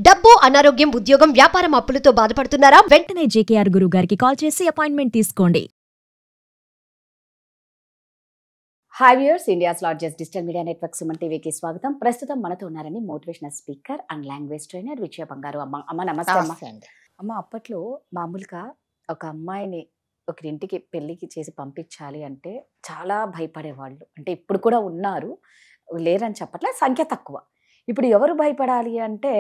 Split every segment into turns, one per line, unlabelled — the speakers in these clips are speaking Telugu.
డబ్బు, అనారోగ్యం, ఉద్యోగం, వ్యాపారం అప్పులతో బాధపడుతున్నారా?
వెంటనే జేకేఆర్ గురువు గారికి కాల్ చేసి అపాయింట్మెంట్ తీసుకోండి.
Hi viewers, India's largest digital media network Suman టీవీకి స్వాగతం. ప్రస్తుతం మనతో ఉన్నారని motivational speaker and language trainer Vijaya Bangaru. అమ్మ నమస్తే అమ్మ. అమ్మ, అప్పట్లో మామూలుగా ఒక అమ్మాయిని ఒకరింటికి పెళ్లికి చేసి పంపించాలి అంటే చాలా భయపడేవాళ్ళు. అంటే ఇప్పుడు కూడా ఉన్నారు, లేరని చెప్పట్లే, సంఖ్య తక్కువ. ఇప్పుడు ఎవరు భయపడాలి అంటే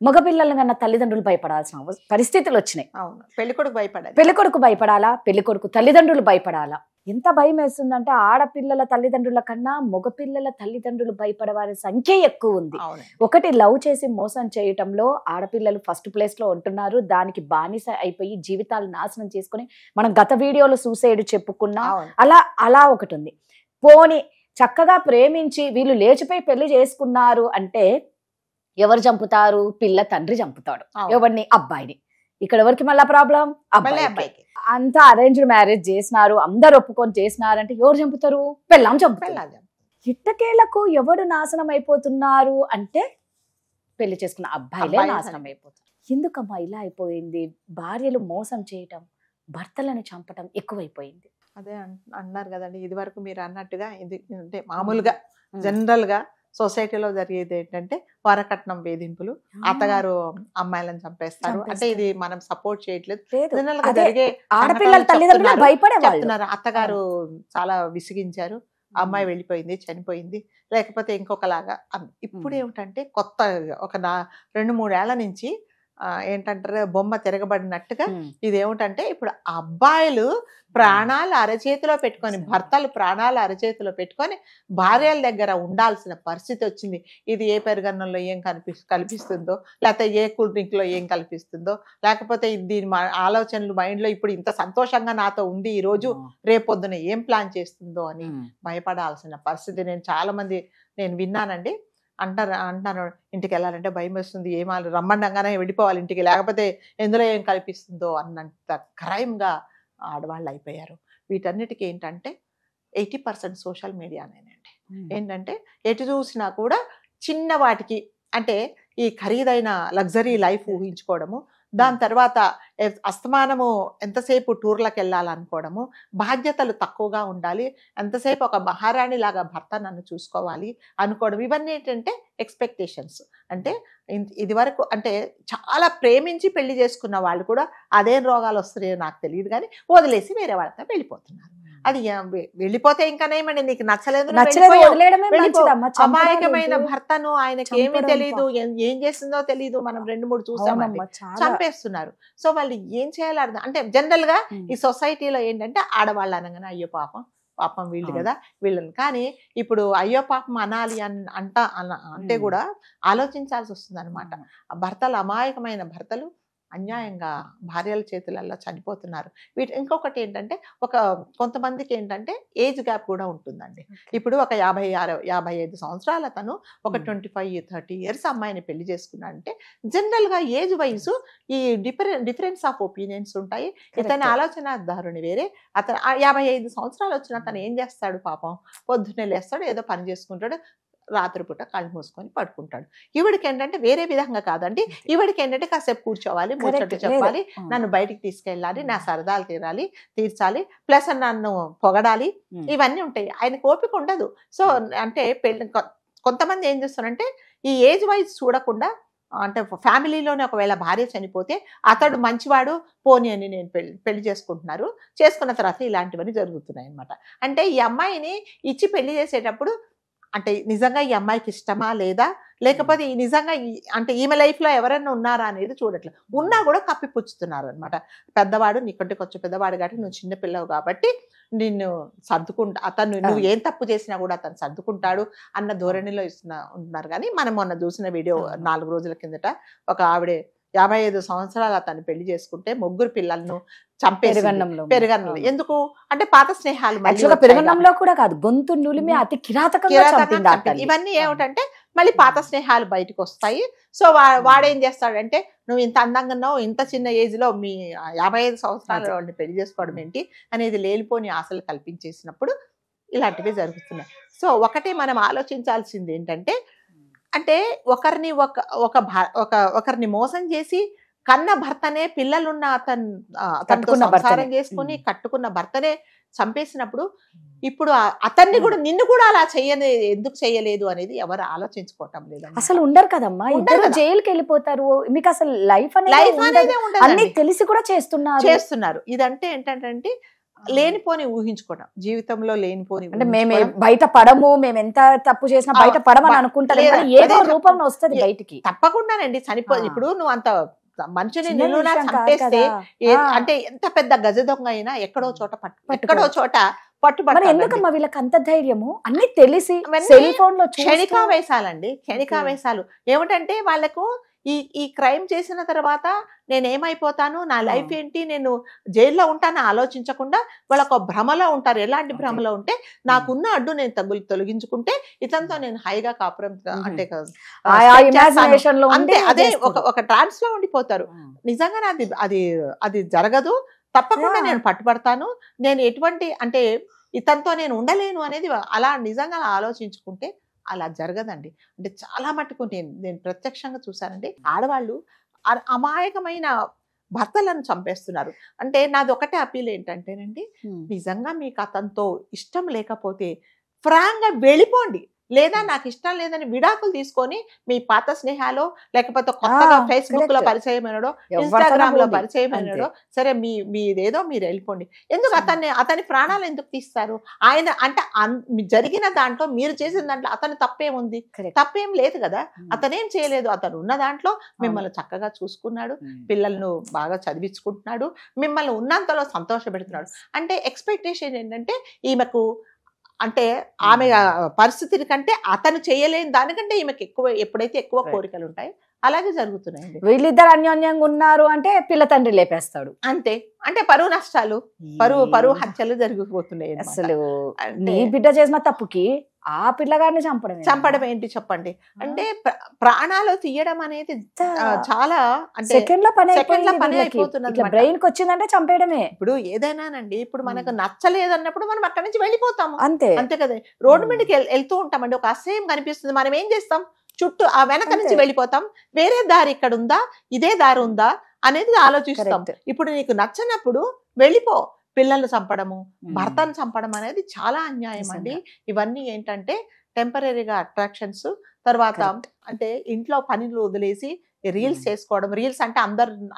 మగపిల్లలు కన్నా తల్లిదండ్రులు భయపడాల్సిన పరిస్థితులు వచ్చినాయి.
అవును, పెళ్లికొడుకు భయపడాలి.
పెళ్లికొడుకు భయపడాలా, పెళ్లికొడుకు తల్లిదండ్రులు భయపడాలా? ఎంత భయం వేస్తుందంటే ఆడపిల్లల తల్లిదండ్రుల కన్నా మగపిల్లల తల్లిదండ్రులు భయపడవారి సంఖ్య ఎక్కువ ఉంది. ఒకటి, లవ్ చేసి మోసం చేయటంలో ఆడపిల్లలు ఫస్ట్ ప్లేస్ లో ఉంటున్నారు. దానికి బానిస అయిపోయి జీవితాలు నాశనం చేసుకుని మనం గత వీడియోలో సూసైడ్ చెప్పుకున్నా, అలా ఒకటి ఉంది. పోని చక్కగా ప్రేమించి వీళ్ళు లేచిపోయి పెళ్లి చేసుకున్నారు అంటే ఎవరు చంపుతారు? పిల్ల తండ్రి చంపుతాడు. ఎవరిని? అబ్బాయిని. ఇక్కడ ఎవరికి మళ్ళా ప్రాబ్లం? అబ్బాయికి. అంతా అరేంజ్డ్ మ్యారేజ్ చేసినారు, అందరు ఒప్పుకొని చేసినారు అంటే ఎవరు చంపుతారు? పెళ్ళాం చంపుతారు. ఇట్టకేళ్లకు ఎవరు నాశనం అయిపోతున్నారు అంటే పెళ్లి చేసుకున్న అబ్బాయిలే నాశనం అయిపోతారు. ఎందుకమ్మా ఇలా అయిపోయింది? భార్యలు మోసం చేయటం, భర్తలను చంపటం ఎక్కువైపోయింది.
అదే అన్నారు కదండి, ఇది వరకు మీరు అన్నట్టుగా ఇది అంటే మామూలుగా జనరల్ గా సొసైటీలో జరిగేది ఏంటంటే వరకట్నం వేధింపులు, అత్తగారు అమ్మాయిలను చంపేస్తారు. అంటే ఇది మనం సపోర్ట్ చేయట్లేదు, జనరల్ గా జరిగే
ఆడపిల్లల తల్లిదండ్రులు భయపడేవాళ్ళు.
అత్తగారు చాలా విసిగించారు, అమ్మాయి వెళ్ళిపోయింది, చనిపోయింది, లేకపోతే ఇంకొకలాగా. ఇప్పుడు ఏమిటంటే కొత్త ఒక 2-3 ఏళ్ల నుంచి ఏంటంటారు, బొమ్మ తిరగబడినట్టుగా ఇదేమిటంటే ఇప్పుడు అబ్బాయిలు ప్రాణాలు అరచేతిలో పెట్టుకొని, భర్తలు ప్రాణాలు అరచేతిలో పెట్టుకొని భార్యల దగ్గర ఉండాల్సిన పరిస్థితి వచ్చింది. ఇది ఏ పెరుగన్నంలో ఏం కల్పిస్తుందో, లేకపోతే ఏ కూల్ డ్రింక్ లో ఏం కల్పిస్తుందో, లేకపోతే దీని ఆలోచనలు మైండ్లో ఇప్పుడు ఇంత సంతోషంగా నాతో ఉంది ఈ రోజు, రేపొద్దున ఏం ప్లాన్ చేస్తుందో అని భయపడాల్సిన పరిస్థితి. చాలా మంది నేను విన్నానండి. అంటారు ఇంటికి వెళ్ళాలంటే భయం వేస్తుంది, ఏమాలి రమ్మండంగానే వెళ్ళిపోవాలి ఇంటికి, లేకపోతే ఎందులో ఏం కల్పిస్తుందో అన్నంత క్రైమ్గా ఆడవాళ్ళు అయిపోయారు. వీటన్నిటికీ ఏంటంటే 80% సోషల్ మీడియానేనండి. ఏంటంటే ఎటు చూసినా కూడా చిన్న వాటికి, అంటే ఈ ఖరీదైన లగ్జరీ లైఫ్ ఊహించుకోవడము, దాని తర్వాత అస్తమానము ఎంతసేపు టూర్లకు వెళ్ళాలనుకోవడము, బాధ్యతలు తక్కువగా ఉండాలి, ఎంతసేపు ఒక మహారాణి లాగా భర్త నన్ను చూసుకోవాలి అనుకోవడం, ఇవన్నీ ఏంటంటే ఎక్స్పెక్టేషన్స్. అంటే ఇది వరకు అంటే చాలా ప్రేమించి పెళ్లి చేసుకున్న వాళ్ళు కూడా అదేం రోగాలు వస్తున్నాయో నాకు తెలియదు కానీ వదిలేసి వేరే వాళ్ళతో వెళ్ళిపోతున్నారు. అది వెళ్ళిపోతే ఇంకానేమండి, నీకు నచ్చలేదు, అమాయకమైన భర్తను, ఆయనకి ఏమీ తెలియదు, ఏం చేస్తుందో తెలియదు, మనం 2-3 చూసామండి, చంపేస్తున్నారు. సో వాళ్ళు ఏం చేయాలి అర్థం. అంటే జనరల్ గా ఈ సొసైటీలో ఏంటంటే ఆడవాళ్ళు అనగానే అయ్యో పాపం వీళ్ళు కదా వీళ్ళని, కానీ ఇప్పుడు అయ్యో పాపం అనాలి అంటే కూడా ఆలోచించాల్సి వస్తుంది అనమాట. భర్తలు, అమాయకమైన భర్తలు అన్యాయంగా భార్యల చేతులలో చనిపోతున్నారు. ఇంకొకటి ఏంటంటే కొంతమందికి ఏంటంటే ఏజ్ గ్యాప్ కూడా ఉంటుందండి. ఇప్పుడు ఒక 55 సంవత్సరాల తను ఒక 25-30 ఇయర్స్ అమ్మాయిని పెళ్లి చేసుకున్నాడంటే జనరల్ గా ఏజ్ వైజ్ ఈ డిఫరెన్స్ ఆఫ్ ఒపీనియన్స్ ఉంటాయి. ఇతని ఆలోచన ధోరణి వేరే. అతను 55 సంవత్సరాలు వచ్చిన తను ఏం చేస్తాడు? పాపం పొద్దున్నే లేస్తాడు, ఏదో పని చేసుకుంటాడు, రాత్రిపూట కళ్ళు మూసుకొని పడుకుంటాడు. ఈవిడికి ఏంటంటే వేరే విధంగా కాదండి, ఈవిడికి ఏంటంటే కాసేపు కూర్చోవాలి, ముచ్చట్లు చెప్పాలి, నన్ను బయటికి తీసుకెళ్ళాలి, నా సరదాలు తీర్చాలి, ప్లస్ నన్ను పొగడాలి, ఇవన్నీ ఉంటాయి. ఆయనకు ఓపిక ఉండదు. సో అంటే కొంతమంది ఏం చేస్తారంటే ఈ ఏజ్ వైజ్ చూడకుండా, అంటే ఫ్యామిలీలోనే ఒకవేళ భార్య చనిపోతే అతడు మంచివాడు పోనీ అని నేను పెళ్లి చేసుకున్న తర్వాత ఇలాంటివన్నీ జరుగుతున్నాయి అనమాట. అంటే ఈ అమ్మాయిని ఇచ్చి పెళ్లి చేసేటప్పుడు అంటే నిజంగా ఈ అమ్మాయికి ఇష్టమా లేదా, లేకపోతే నిజంగా అంటే ఈమె లైఫ్లో ఎవరైనా ఉన్నారా అనేది చూడట్లేదు. ఉన్నా కూడా కప్పిపుచ్చుతున్నారు అనమాట. పెద్దవాడు నీకంటే కొంచెం పెద్దవాడు కాబట్టి నువ్వు చిన్నపిల్లవు కాబట్టి నిన్ను నువ్వు ఏం తప్పు చేసినా కూడా అతను సర్దుకుంటాడు అన్న ధోరణిలో ఉంటున్నారు. కానీ మనం మొన్న చూసిన వీడియో 4 రోజుల కిందట ఒక ఆవిడే 55 సంవత్సరాలు అతను పెళ్లి చేసుకుంటే 3 పిల్లలను చంపేసి పెరుగన్నంలో. ఎందుకు అంటే పాత స్నేహాలు,
పెరుగన్నంలో కూడా కాదు, గొంతు నులిమి అతి కిరాతకంగా.
ఇవన్నీ ఏమిటంటే మళ్ళీ పాత స్నేహాలు బయటకు వస్తాయి. సో వాడేం చేస్తాడంటే, నువ్వు ఇంత అందంగా ఉన్నావు, ఇంత చిన్న ఏజ్ లో మీ 55 సంవత్సరాల వాడిని పెళ్లి చేసుకోవడం ఏంటి అనేది లేనిపోని ఆశలు కల్పించేసినప్పుడు ఇలాంటివి జరుగుతున్నాయి. సో ఒకటి మనం ఆలోచించాల్సింది ఏంటంటే, అంటే ఒకరిని ఒకరిని మోసం చేసి కన్న భర్తనే పిల్లలున్న అతనితో సంసారం చేసుకుని కట్టుకున్న భర్తనే చంపేసినప్పుడు ఇప్పుడు అతన్ని కూడా నిన్ను కూడా అలా ఎందుకు చేయలేదు అనేది ఎవరు ఆలోచించుకోవటం లేదు.
అసలు ఉండరు కదమ్మా, ఇద్దరు జైలుకి వెళ్ళిపోతారు, మీకు అసలు లైఫ్ అనేది అన్ని తెలిసి కూడా చేస్తున్నారు.
ఇదంటే ఏంటంటే లేనిపోని ఊహించుకోవడం, జీవితంలో లేనిపోని,
అంటే మేము బయట పడము, మేము ఎంత తప్పు చేసినా బయట పడమని అనుకుంటారు, ఏదో రూపంలో వస్తుంది బయటికి.
తప్పకుండానండి ఇప్పుడు నువ్వు అంత మనిషిని నిలువునా చంపేస్తే అంటే ఎంత పెద్ద గజ దొంగ అయినా ఎక్కడో చోట పట్టుబడి.
ఎందుకమ్మా వీళ్ళకి అంత ధైర్యము? అన్ని తెలిసి సెల్ ఫోన్ లో
క్షణికావేశాలండి, క్షణికావేశాలు. ఏమిటంటే వాళ్ళకు ఈ క్రైమ్ చేసిన తర్వాత నేను ఏమైపోతాను, నా లైఫ్ ఏంటి, నేను జైల్లో ఉంటాను ఆలోచించకుండా వాళ్ళకు భ్రమలో ఉంటారు. ఎలాంటి భ్రమలో ఉంటే నాకున్న అడ్డు నేను తొలగించుకుంటే ఇతనితో నేను హాయిగా కాపురం అంటే అదే ఒక ట్రాన్స్ లో ఉండిపోతారు. నిజంగా అది జరగదు, తప్పకుండా నేను పట్టుబడతాను, నేను ఎటువంటి అంటే ఇతనితో నేను ఉండలేను అనేది అలా నిజంగా ఆలోచించుకుంటే అలా జరగదండి. అంటే చాలా మటుకు నేను ప్రత్యక్షంగా చూసానండి. ఆడవాళ్ళు అమాయకమైన భర్తలను చంపేస్తున్నారు. అంటే నాది ఒకటే అపీల్ ఏంటంటేనండి, నిజంగా మీకు అతనితో ఇష్టం లేకపోతే ఫ్రాంక్ గా వెళ్ళిపోండి, లేదా నాకు ఇష్టం లేదని విడాకులు తీసుకొని మీ పాత స్నేహాలో లేకపోతే కొత్తగా ఫేస్బుక్ లో పరిచయం అయినాడో, ఇన్స్టాగ్రామ్ లో పరిచయం అయినాడో సరే, మీదేదో మీరు వెళ్ళిపోండి. ఎందుకు అతని ప్రాణాలు ఎందుకు తీస్తారు? ఆయన అంటే జరిగిన దాంట్లో మీరు చేసిన దాంట్లో అతని తప్పేముంది? తప్పేం లేదు కదా, అతనేం చేయలేదు. అతను ఉన్న దాంట్లో మిమ్మల్ని చక్కగా చూసుకున్నాడు, పిల్లలను బాగా చదివించుకుంటున్నాడు, మిమ్మల్ని ఉన్నంతలో సంతోష పెడుతున్నాడు. అంటే ఎక్స్పెక్టేషన్ ఏంటంటే ఈమెకు అంటే ఆమె పరిస్థితిని కంటే అతను చేయలేని దానికంటే ఈమెకి ఎప్పుడైతే ఎక్కువ కోరికలు ఉంటాయి అలాగే జరుగుతున్నాయండి.
వీళ్ళిద్దరు అన్యోన్యంగా ఉన్నారు అంటే పిల్ల తండ్రి లేపేస్తాడు
అంతే. అంటే పరువు నష్టాలు, పరువు హత్యలు జరిగిపోతున్నాయి.
అసలు నీ బిడ్డ చేసిన తప్పుకి ఆ పిల్లగాడిని
చంపడం ఏంటి చెప్పండి? అంటే ప్రాణాలు తీయడం అనేది చాలా అంటే
సెకండ్ లో పని అయిపోతున్నది. బ్రెయిన్ కి వచ్చిందంటే చంపేయడమే.
ఇప్పుడు ఏదైనానండి, ఇప్పుడు మనకు నచ్చలేదు అన్నప్పుడు మనం అక్కడి నుంచి వెళ్ళిపోతాము, అంతే కదా. రోడ్డు మీదకి వెళ్తూ ఉంటామండి, ఒక అసహ్యం కనిపిస్తుంది, మనం ఏం చేస్తాం, చుట్టూ ఆ వెనక నుంచి వెళ్ళిపోతాం, వేరే దారి ఇక్కడ ఉందా, ఇదే దారి ఉందా అనేది ఆలోచిస్తాం. ఇప్పుడు నీకు నచ్చనప్పుడు వెళ్ళిపో. పిల్లల్ని చంపడము, భర్తను చంపడం అనేది చాలా అన్యాయం అండి. ఇవన్నీ ఏంటంటే టెంపరీగా అట్రాక్షన్స్, తర్వాత అంటే ఇంట్లో పనులు వదిలేసి రీల్స్ చేసుకోవడం. రీల్స్ అంటే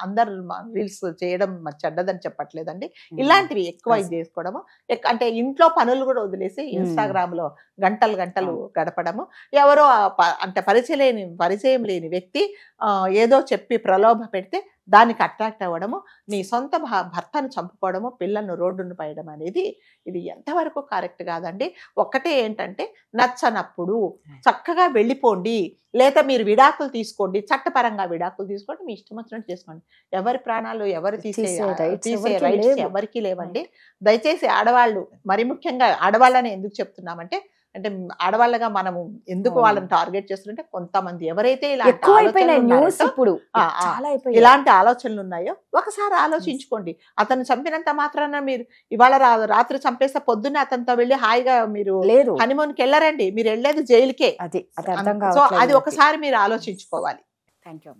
అందరు రీల్స్ చేయడం చెడ్డదని చెప్పట్లేదండి, ఇలాంటివి ఎక్కువ ఇది చేసుకోవడము. అంటే ఇంట్లో పనులు కూడా వదిలేసి ఇన్స్టాగ్రామ్ లో గంటలు గడపడము. ఎవరో అంటే పరిచయం లేని వ్యక్తి ఏదో చెప్పి ప్రలోభ పెడితే దానికి అట్రాక్ట్ అవ్వడము, నీ సొంత భర్తను చంపుకోవడము, పిల్లలను రోడ్డును పడడం అనేది ఇది ఎంతవరకు కరెక్ట్ కాదండి. ఒక్కటే ఏంటంటే నచ్చనప్పుడు చక్కగా వెళ్ళిపోండి, లేదా మీరు విడాకులు తీసుకోండి, చట్టపరంగా విడాకులు తీసుకోండి, మీ ఇష్టం వచ్చినట్టు చేసుకోండి. ఎవరి ప్రాణాలు ఎవరు తీసే రైట్స్ ఎవరికి లేవండి. దయచేసి ఆడవాళ్ళు, మరి ముఖ్యంగా ఆడవాళ్ళని ఎందుకు చెప్తున్నామంటే, అంటే ఆడవాళ్ళగా మనము ఎందుకు వాళ్ళని టార్గెట్ చేస్తుంటే, కొంతమంది ఎవరైతే ఇలాంటి ఆలోచనలు ఉన్నాయో ఒకసారి ఆలోచించుకోండి. అతను చంపినంత మాత్రాన మీరు ఇవాళ రాత్రి చంపేస్తే పొద్దున్నే అతనితో వెళ్ళి హాయిగా మీరు హనీమూన్కి వెళ్ళరండి, మీరు వెళ్ళేది జైలుకే. సో అది ఒకసారి మీరు ఆలోచించుకోవాలి.
Thank you.